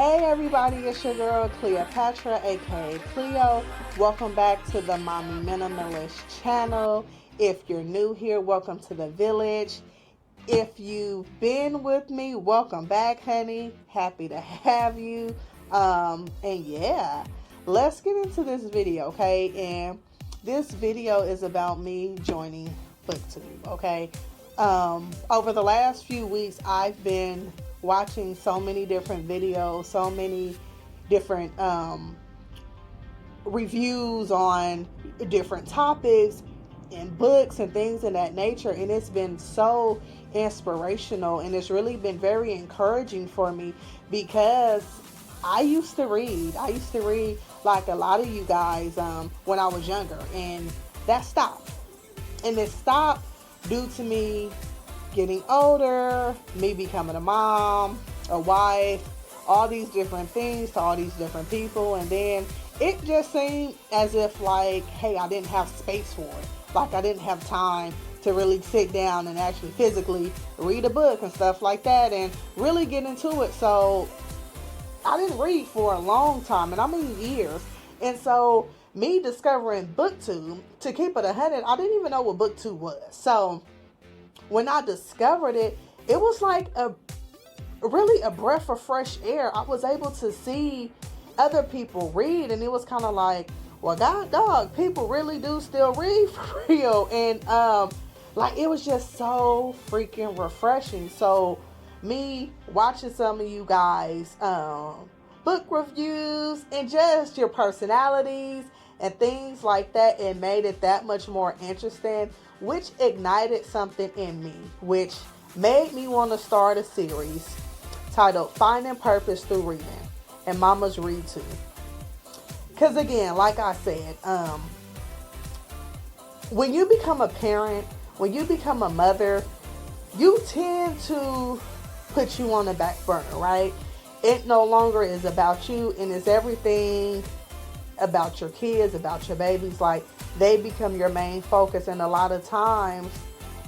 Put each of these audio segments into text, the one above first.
Hey everybody, it's your girl Cleopatra, aka Cleo. Welcome back to the Mommy Minimalist channel. If you're new here, welcome to the village. If you've been with me, welcome back, honey. Happy to have you. And yeah, let's get into this video, okay? And this video is about me joining BookTube, okay? Over the last few weeks, I've been watching so many different videos, so many different reviews on different topics and books and things of that nature, and it's been so inspirational, and it's really been very encouraging for me because I used to read like a lot of you guys when I was younger, and that stopped. And it stopped due to me getting older, me becoming a mom, a wife, all these different things to all these different people. And then it just seemed as if like, hey, I didn't have space for it. Like I didn't have time to really sit down and actually physically read a book and stuff like that and really get into it. So I didn't read for a long time, and I mean years. And so me discovering BookTube, to keep it 100, I didn't even know what BookTube was. So when I discovered it, it was like really a breath of fresh air. I was able to see other people read, and it was kind of like, well, God dog, people really do still read for real. And like it was just so freaking refreshing. So me watching some of you guys book reviews and just your personalities and things like that, it made it that much more interesting, which ignited something in me, which made me want to start a series titled Finding Purpose Through Reading, and Mamas Read Too. Because again, like I said, when you become a parent, when you become a mother, you tend to put you on the back burner, right? It no longer is about you, and it's everything about your kids, about your babies. Like they become your main focus. And a lot of times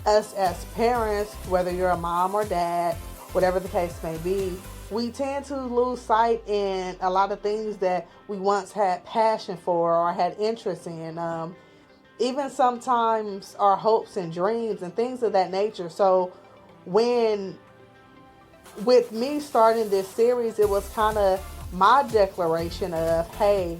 us as parents, whether you're a mom or dad, whatever the case may be, we tend to lose sight in a lot of things that we once had passion for or had interest in. Even sometimes our hopes and dreams and things of that nature. So with me starting this series, it was kind of my declaration of, hey,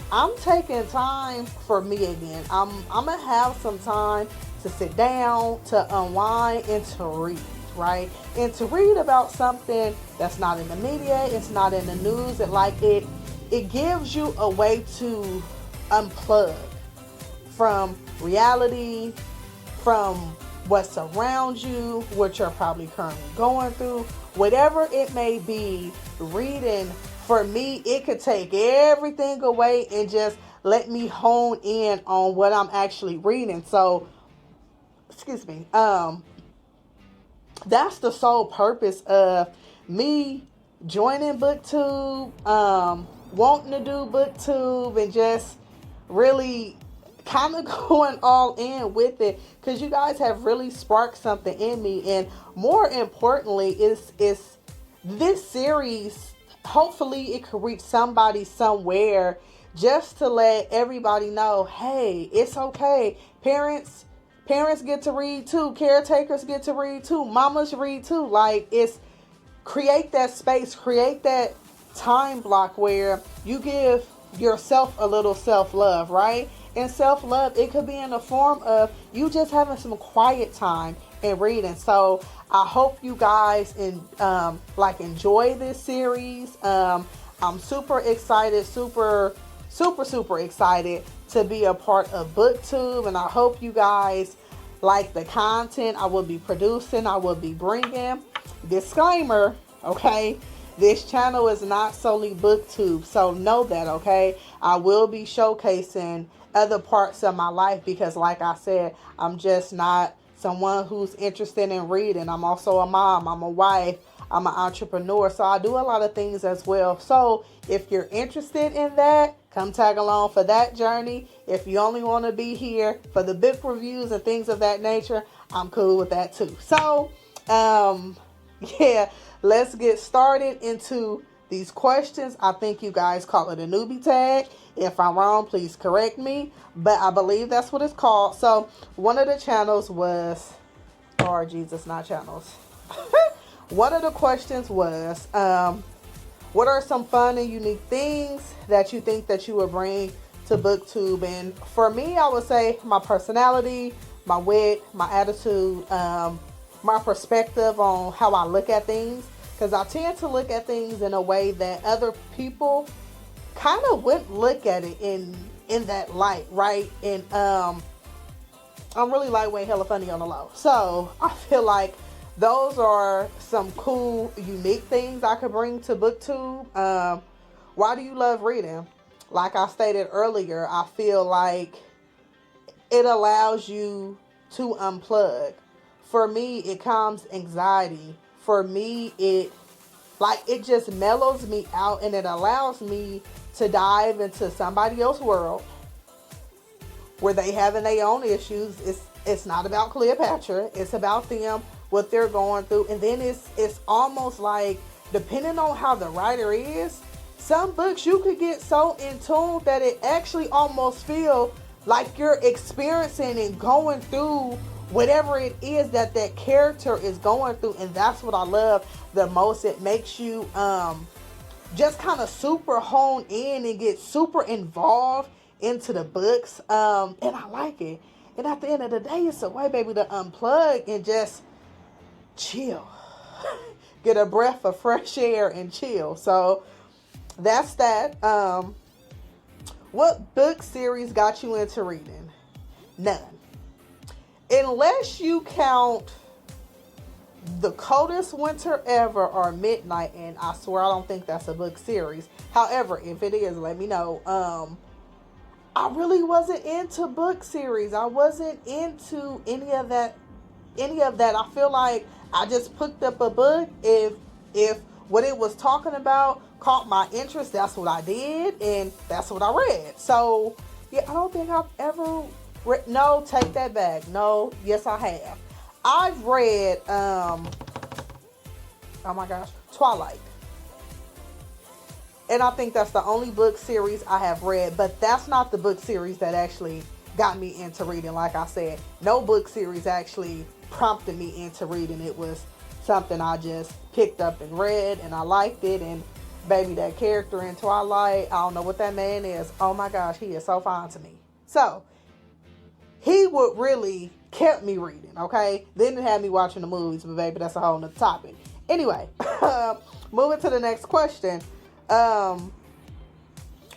I'm taking time for me again. I'm going to have some time to sit down, to unwind, and to read, right? And to read about something that's not in the media, it's not in the news, and like it gives you a way to unplug from reality, from what's around you, what you're probably currently going through, whatever it may be. Reading, for me, it could take everything away and just let me hone in on what I'm actually reading. So, excuse me, that's the sole purpose of me joining BookTube, wanting to do BookTube, and just really kind of going all in with it, because you guys have really sparked something in me. And more importantly, is this series, hopefully it could reach somebody somewhere, just to let everybody know, hey, it's okay. Parents get to read too. Caretakers get to read too. Mamas read too. Like, it's create that space, create that time block where you give yourself a little self-love, right? And self-love, it could be in the form of you just having some quiet time and reading. So I hope you guys enjoy this series. I'm super excited, super excited to be a part of BookTube, and I hope you guys like the content I will be producing, I will be bringing. Disclaimer, okay? This channel is not solely BookTube, so know that, okay? I will be showcasing other parts of my life because, like I said, I'm just not someone who's interested in reading. I'm also a mom, I'm a wife, I'm an entrepreneur, so I do a lot of things as well. So if you're interested in that, come tag along for that journey. If you only want to be here for the book reviews and things of that nature, I'm cool with that too. So, yeah, let's get started into these questions. I think you guys call it a newbie tag. If I'm wrong, please correct me. But I believe that's what it's called. So one of the channels was, or Jesus, not channels. One of the questions was, what are some fun and unique things that you think that you would bring to BookTube? And for me, I would say my personality, my wit, my attitude, my perspective on how I look at things. Because I tend to look at things in a way that other people kind of wouldn't look at it in that light, right? And I'm really lightweight, hella funny on the low. So I feel like those are some cool, unique things I could bring to BookTube. Why do you love reading? Like I stated earlier, I feel like it allows you to unplug. For me, it calms anxiety. For me, it just mellows me out, and it allows me to dive into somebody else's world where they having their own issues. It's not about Cleopatra. It's about them, what they're going through. And then it's almost like, depending on how the writer is, some books you could get so in tune that it actually almost feel like you're experiencing and going through whatever it is that character is going through. And that's what I love the most. It makes you just kind of super hone in and get super involved into the books. And I like it. And at the end of the day, it's a way, baby, to unplug and just chill. Get a breath of fresh air and chill. So that's that. What book series got you into reading? None. Unless you count The Coldest Winter Ever or Midnight, and I swear I don't think that's a book series. However, if it is, let me know. I really wasn't into book series. I wasn't into any of that. I feel like I just picked up a book. If what it was talking about caught my interest, that's what I did, and that's what I read. So yeah, I don't think I've ever no, take that back. No, yes I have. I've read oh my gosh, Twilight. And I think that's the only book series I have read, but that's not the book series that actually got me into reading. Like I said, no book series actually prompted me into reading. It was something I just picked up and read, and I liked it. And baby, that character in Twilight, I don't know what that man is. Oh my gosh, he is so fine to me. So he would really kept me reading, okay? Then it had me watching the movies, but baby, that's a whole nother topic. Anyway, moving to the next question.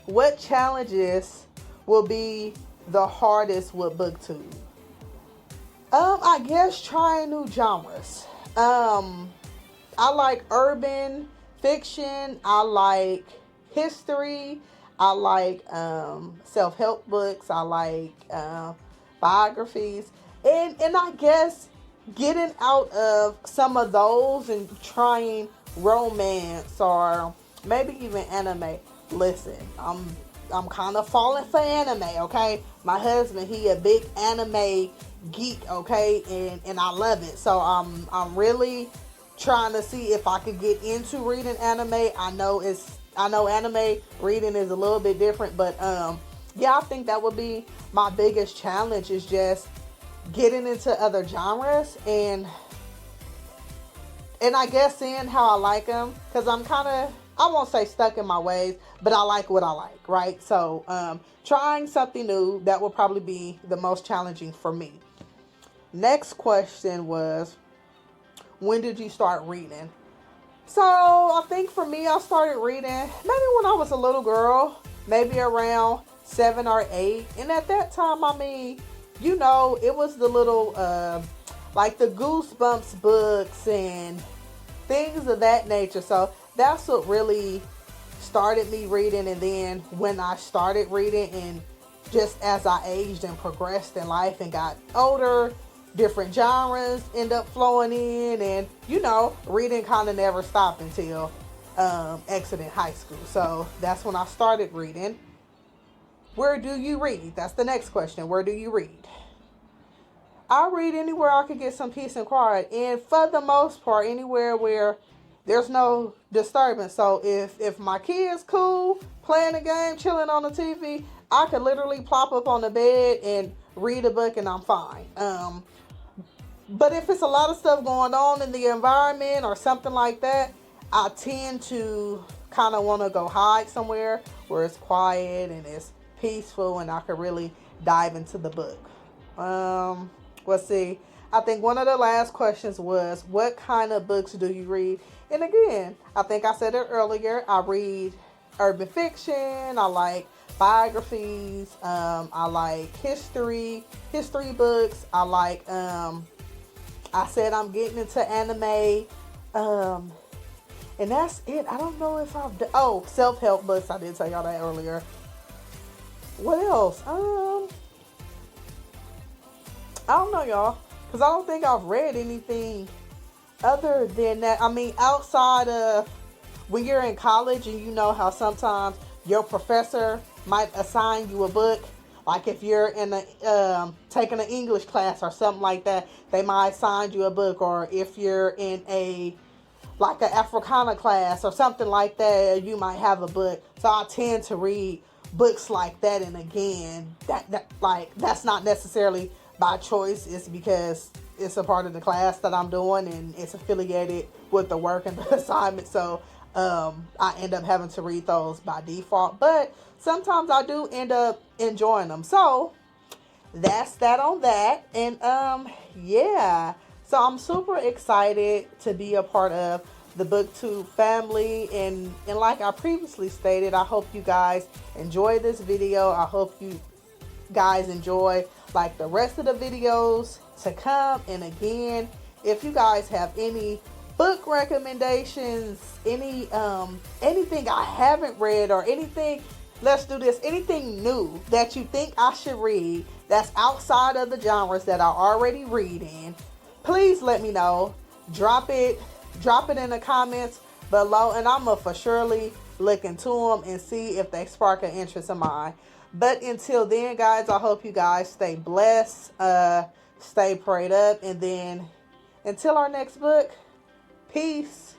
What challenges will be the hardest with BookTube? I guess trying new genres. I like urban fiction. I like history. I like self-help books. I like biographies. And I guess getting out of some of those and trying romance or maybe even anime. Listen, I'm kind of falling for anime, okay? My husband, he a big anime geek, okay? And I love it. So I'm really trying to see if I could get into reading anime. I know anime reading is a little bit different, but yeah, I think that would be my biggest challenge, is just getting into other genres and I guess seeing how I like them, because I'm kind of, I won't say stuck in my ways, but I like what I like, right? So trying something new, that will probably be the most challenging for me. Next question was, when did you start reading? So I think for me, I started reading maybe when I was a little girl, maybe around 7 or 8. And at that time, I mean, you know, it was the little, like the Goosebumps books and things of that nature. So that's what really started me reading. And then when I started reading, and just as I aged and progressed in life and got older, different genres end up flowing in, and you know, reading kind of never stopped until exiting high school. So that's when I started reading. Where do you read? That's the next question. Where do you read? I read anywhere I could get some peace and quiet, and for the most part, anywhere where there's no disturbance. So if my kid's cool playing a game, chilling on the TV, I could literally plop up on the bed and read a book and I'm fine. But if it's a lot of stuff going on in the environment or something like that, I tend to kind of want to go hide somewhere where it's quiet and it's peaceful and I could really dive into the book. Let's see. I think one of the last questions was, what kind of books do you read? And again, I think I said it earlier. I read urban fiction. I like biographies. I like history books. I like, I said I'm getting into anime. And that's it. I don't know if I've done, self-help books. I did tell y'all that earlier. What else? I don't know, y'all. Because I don't think I've read anything other than that. I mean, outside of when you're in college and you know how sometimes your professor might assign you a book. Like if you're in a taking an English class or something like that, they might assign you a book. Or if you're in a like an Africana class or something like that, you might have a book. So I tend to read books like that. And again, that's not necessarily by choice. It's because it's a part of the class that I'm doing and it's affiliated with the work and the assignment. So I end up having to read those by default. But sometimes I do end up enjoying them. So that's that on that. And yeah. So I'm super excited to be a part of the BookTube family. And like I previously stated, I hope you guys enjoy this video. I hope you guys enjoy like the rest of the videos to come. And again, if you guys have any book recommendations, anything I haven't read or anything, let's do this, anything new that you think I should read that's outside of the genres that I already read in, please let me know. Drop it in the comments below, and I'm gonna for surely look into them and see if they spark an interest of mine. But until then, guys, I hope you guys stay blessed, stay prayed up, and then until our next book, peace.